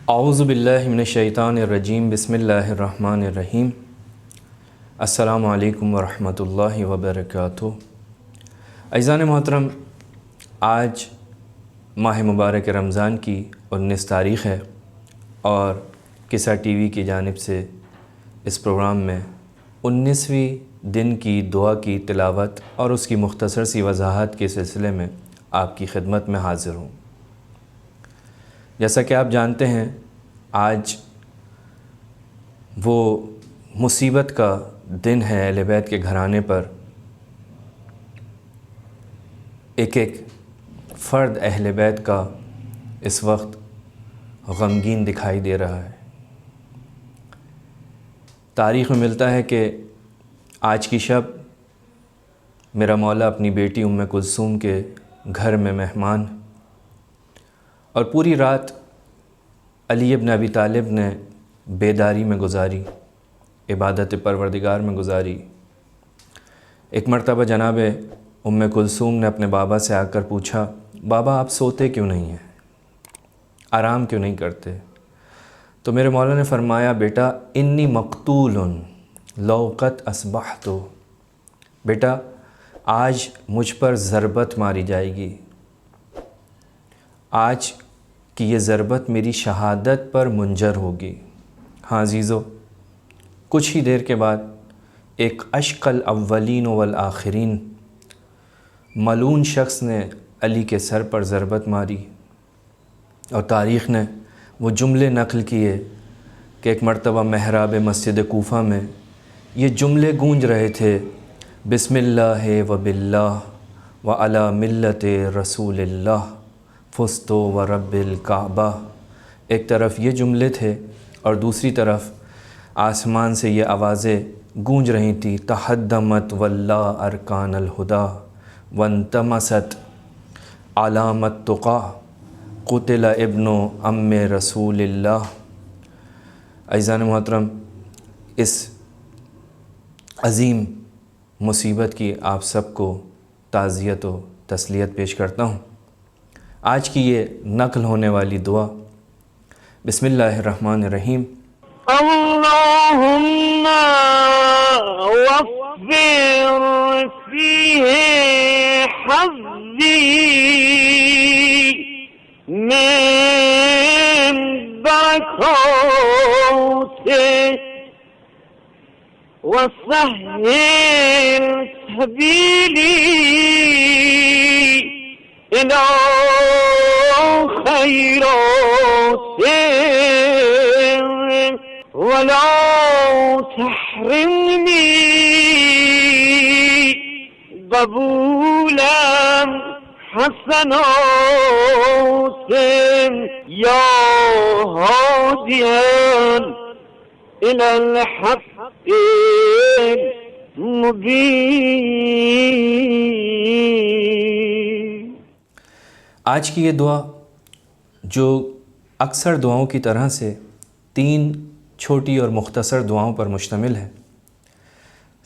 اعوذ باللہ من الشیطان الرجیم بسم اللہ الرحمن الرحیم السلام علیکم ورحمۃ اللہ وبرکاتہ۔ عزیزان محترم، آج ماہ مبارک رمضان کی 19 تاریخ ہے اور قصہ ٹی وی کی جانب سے اس پروگرام میں 19ویں دن کی دعا کی تلاوت اور اس کی مختصر سی وضاحت کے سلسلے میں آپ کی خدمت میں حاضر ہوں۔ جیسا کہ آپ جانتے ہیں، آج وہ مصیبت کا دن ہے اہل بیت کے گھرانے پر۔ ایک ایک فرد اہل بیت کا اس وقت غمگین دکھائی دے رہا ہے۔ تاریخ میں ملتا ہے کہ آج کی شب میرا مولا اپنی بیٹی ام کلثوم کے گھر میں مہمان، اور پوری رات علی بن ابی طالب نے بیداری میں گزاری، عبادت پروردگار میں گزاری۔ ایک مرتبہ جناب ام کلثوم نے اپنے بابا سے آ کر پوچھا، بابا آپ سوتے کیوں نہیں ہیں، آرام کیوں نہیں کرتے؟ تو میرے مولا نے فرمایا، بیٹا انی مقتول لو قد اصبحت، بیٹا آج مجھ پر ضربت ماری جائے گی، آج کی یہ ضربت میری شہادت پر منجر ہوگی۔ ہاں عزیزو، کچھ ہی دیر کے بعد ایک اشق الاولین والآخرین ملعون شخص نے علی کے سر پر ضربت ماری، اور تاریخ نے وہ جملے نقل کیے کہ ایک مرتبہ محراب مسجد کوفہ میں یہ جملے گونج رہے تھے، بسم اللہ و باللہ و علی ملت رسول اللہ فزت و رب الکعبہ۔ ایک طرف یہ جملے تھے اور دوسری طرف آسمان سے یہ آوازیں گونج رہی تھیں، تحدمت واللہ ارکان الہدا وانتمست علامت تقا قتل ابن ام رسول اللہ۔ عزیزان محترم، اس عظیم مصیبت کی آپ سب کو تعزیت و تسلیت پیش کرتا ہوں۔ آج کی یہ نقل ہونے والی دعا، بسم اللہ الرحمن الرحیم۔ اللہم وفر فیہ حظی من برکاتہ وسہل سبیلی الى خیرات ولا تحرمنی قبولا حسنات یا ہادیا الى الحق المبین۔ آج کی یہ دعا جو اکثر دعاؤں کی طرح سے 3 چھوٹی اور مختصر دعاؤں پر مشتمل ہے۔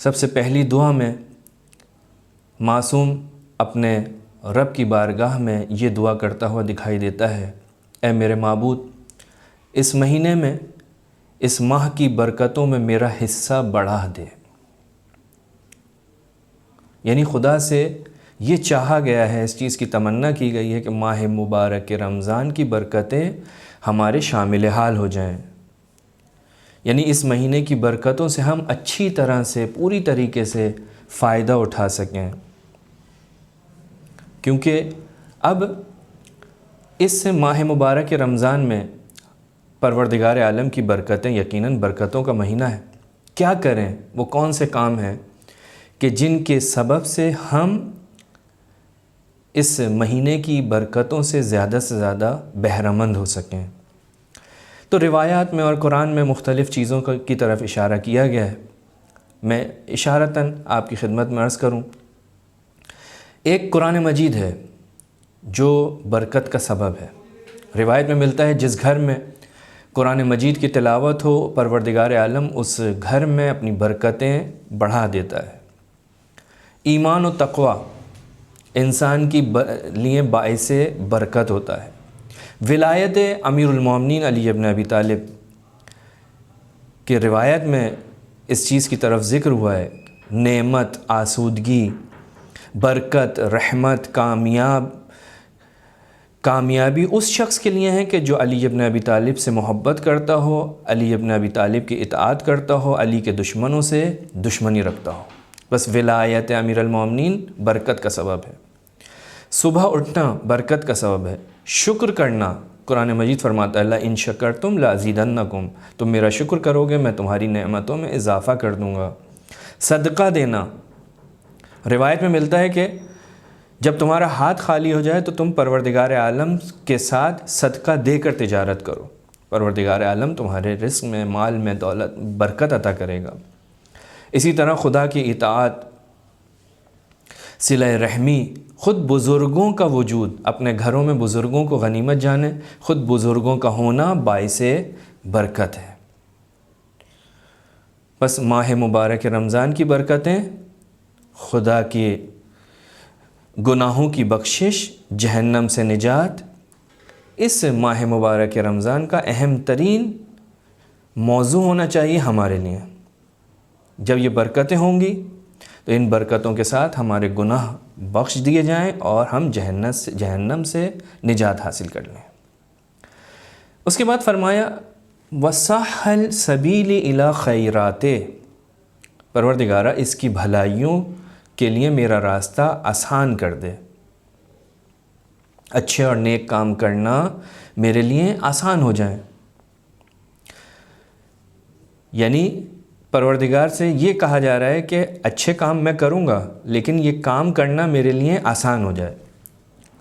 سب سے پہلی دعا میں معصوم اپنے رب کی بارگاہ میں یہ دعا کرتا ہوا دکھائی دیتا ہے، اے میرے معبود، اس مہینے میں، اس ماہ کی برکتوں میں میرا حصہ بڑھا دے۔ یعنی خدا سے یہ چاہا گیا ہے، اس چیز کی تمنا کی گئی ہے کہ ماہ مبارک رمضان کی برکتیں ہمارے شامل حال ہو جائیں، یعنی اس مہینے کی برکتوں سے ہم اچھی طرح سے، پوری طریقے سے فائدہ اٹھا سکیں، کیونکہ اب اس ماہ مبارک رمضان میں پروردگار عالم کی برکتیں، یقیناً برکتوں کا مہینہ ہے۔ کیا کریں، وہ کون سے کام ہیں کہ جن کے سبب سے ہم اس مہینے کی برکتوں سے زیادہ بہرہ مند ہو سکیں؟ تو روایات میں اور قرآن میں مختلف چیزوں کی طرف اشارہ کیا گیا ہے۔ میں اشارتاً آپ کی خدمت میں عرض کروں، ایک قرآن مجید ہے جو برکت کا سبب ہے۔ روایت میں ملتا ہے جس گھر میں قرآن مجید کی تلاوت ہو، پروردگار عالم اس گھر میں اپنی برکتیں بڑھا دیتا ہے۔ ایمان و تقوی انسان کی لیے باعث برکت ہوتا ہے۔ ولایت امیر المومنین علی ابن ابی طالب کی روایت میں اس چیز کی طرف ذکر ہوا ہے، نعمت، آسودگی، برکت، رحمت، کامیابی اس شخص کے لیے ہے کہ جو علی ابن ابی طالب سے محبت کرتا ہو، علی ابن ابی طالب کی اطاعت کرتا ہو، علی کے دشمنوں سے دشمنی رکھتا ہو۔ بس ولایت امیر المومنین برکت کا سبب ہے، صبح اٹھنا برکت کا سبب ہے، شکر کرنا، قرآن مجید فرماتا ہے لَإِن شَكَرْتُمْ لَأَزِيدَنَّكُمْ، تم میرا شکر کرو گے میں تمہاری نعمتوں میں اضافہ کر دوں گا۔ صدقہ دینا، روایت میں ملتا ہے کہ جب تمہارا ہاتھ خالی ہو جائے تو تم پروردگار عالم کے ساتھ صدقہ دے کر تجارت کرو، پروردگار عالم تمہارے رزق میں، مال میں، دولت، برکت عطا کرے گا۔ اسی طرح خدا کی اطاعت، صلہ رحمی، خود بزرگوں کا وجود، اپنے گھروں میں بزرگوں کو غنیمت جانیں، خود بزرگوں کا ہونا باعث برکت ہے۔ بس ماہ مبارک رمضان کی برکتیں، خدا کی گناہوں کی بخشش، جہنم سے نجات، اس ماہ مبارک رمضان کا اہم ترین موضوع ہونا چاہیے ہمارے لیے۔ جب یہ برکتیں ہوں گی تو ان برکتوں کے ساتھ ہمارے گناہ بخش دیے جائیں اور ہم جہنم سے نجات حاصل کر لیں۔ اس کے بعد فرمایا وَسَحَّ السَّبِيلِ إِلَى خَيْرَاتِ، پروردگارہ اس کی بھلائیوں کے لیے میرا راستہ آسان کر دے، اچھے اور نیک کام کرنا میرے لیے آسان ہو جائیں۔ یعنی پروردگار سے یہ کہا جا رہا ہے کہ اچھے کام میں کروں گا لیکن یہ کام کرنا میرے لیے آسان ہو جائے۔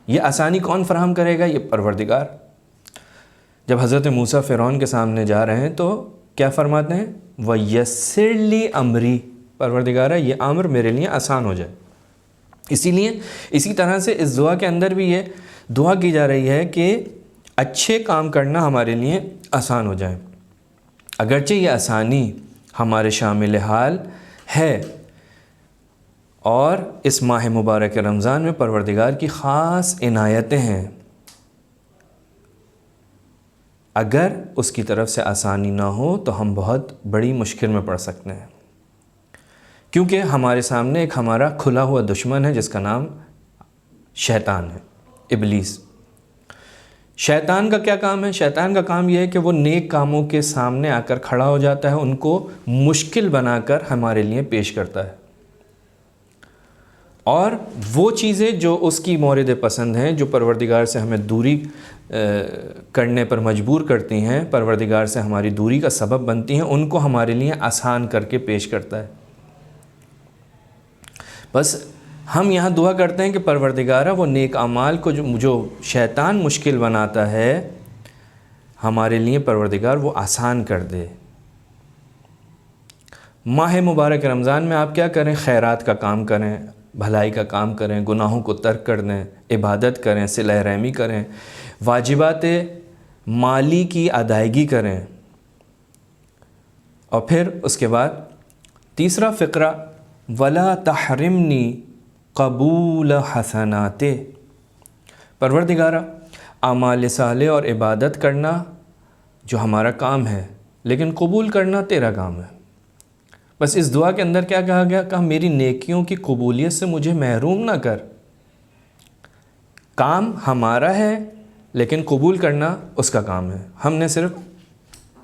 یہ آسانی کون فراہم کرے گا؟ یہ پروردگار۔ جب حضرت موسیٰ فرعون کے سامنے جا رہے ہیں تو کیا فرماتے ہیں؟ وَيَسِّرْ لِي أَمْرِي، پروردگارہ یہ امر میرے لیے آسان ہو جائے۔ اسی طرح سے اس دعا کے اندر بھی یہ دعا کی جا رہی ہے کہ اچھے کام کرنا ہمارے لیے آسان ہو جائے۔ اگرچہ یہ آسانی ہمارے شامل حال ہے اور اس ماہ مبارک رمضان میں پروردگار کی خاص عنایتیں ہیں، اگر اس کی طرف سے آسانی نہ ہو تو ہم بہت بڑی مشکل میں پڑ سکتے ہیں، کیونکہ ہمارے سامنے ایک ہمارا کھلا ہوا دشمن ہے جس کا نام شیطان ہے، ابلیس۔ شیطان کا کیا کام ہے؟ شیطان کا کام یہ ہے کہ وہ نیک کاموں کے سامنے آ کر کھڑا ہو جاتا ہے، ان کو مشکل بنا کر ہمارے لیے پیش کرتا ہے، اور وہ چیزیں جو اس کی مورد پسند ہیں، جو پروردگار سے ہمیں دوری کرنے پر مجبور کرتی ہیں، پروردگار سے ہماری دوری کا سبب بنتی ہیں، ان کو ہمارے لیے آسان کر کے پیش کرتا ہے۔ بس ہم یہاں دعا کرتے ہیں کہ پروردگارہ وہ نیک اعمال کو جو شیطان مشکل بناتا ہے ہمارے لیے، پروردگار وہ آسان کر دے۔ ماہ مبارک رمضان میں آپ کیا کریں؟ خیرات کا کام کریں، بھلائی کا کام کریں، گناہوں کو ترک کر دیں، عبادت کریں، صلہ رحمی کریں، واجبات مالی کی ادائیگی کریں۔ اور پھر اس کے بعد تیسرا فقرہ وَلَا تَحْرِمْنِي قبول حسنات، پروردگارہ اعمال صالح اور عبادت کرنا جو ہمارا کام ہے لیکن قبول کرنا تیرا کام ہے۔ بس اس دعا کے اندر کیا کہا گیا؟ کہ میری نیکیوں کی قبولیت سے مجھے محروم نہ کر۔ کام ہمارا ہے لیکن قبول کرنا اس کا کام ہے، ہم نے صرف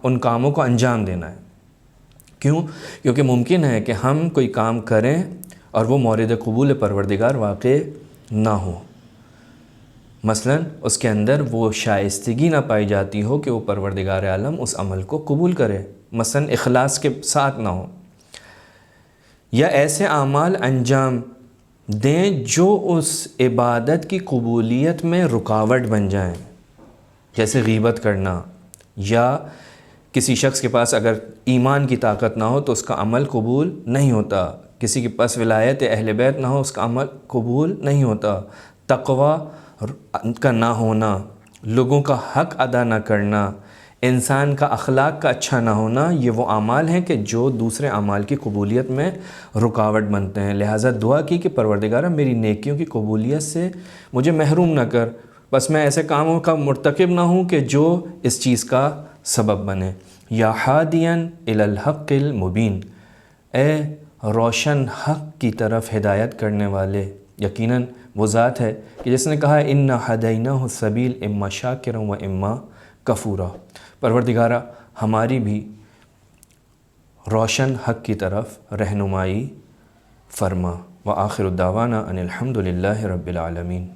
ان کاموں کو انجام دینا ہے۔ کیوں؟ کیونکہ ممکن ہے کہ ہم کوئی کام کریں اور وہ مورد قبول پروردگار واقع نہ ہو، مثلا اس کے اندر وہ شائستگی نہ پائی جاتی ہو کہ وہ پروردگار عالم اس عمل کو قبول کرے، مثلا اخلاص کے ساتھ نہ ہو، یا ایسے اعمال انجام دیں جو اس عبادت کی قبولیت میں رکاوٹ بن جائیں، جیسے غیبت کرنا، یا کسی شخص کے پاس اگر ایمان کی طاقت نہ ہو تو اس کا عمل قبول نہیں ہوتا، کسی کے پاس ولایت اہل بیت نہ ہو اس کا عمل قبول نہیں ہوتا، تقوی کا نہ ہونا، لوگوں کا حق ادا نہ کرنا، انسان کا اخلاق کا اچھا نہ ہونا، یہ وہ اعمال ہیں کہ جو دوسرے اعمال کی قبولیت میں رکاوٹ بنتے ہیں۔ لہٰذا دعا کی کہ پروردگارہ میری نیکیوں کی قبولیت سے مجھے محروم نہ کر، بس میں ایسے کاموں کا مرتکب نہ ہوں کہ جو اس چیز کا سبب بنے۔ یا ہادین الی الحق المبین، اے روشن حق کی طرف ہدایت کرنے والے، یقیناً وہ ذات ہے کہ جس نے کہا انا ہدیناہ السبیل اما شاکرا و اما کفورا۔ پروردگارہ ہماری بھی روشن حق کی طرف رہنمائی فرما۔ وآخر الدعوانا ان الحمد للہ رب العالمین۔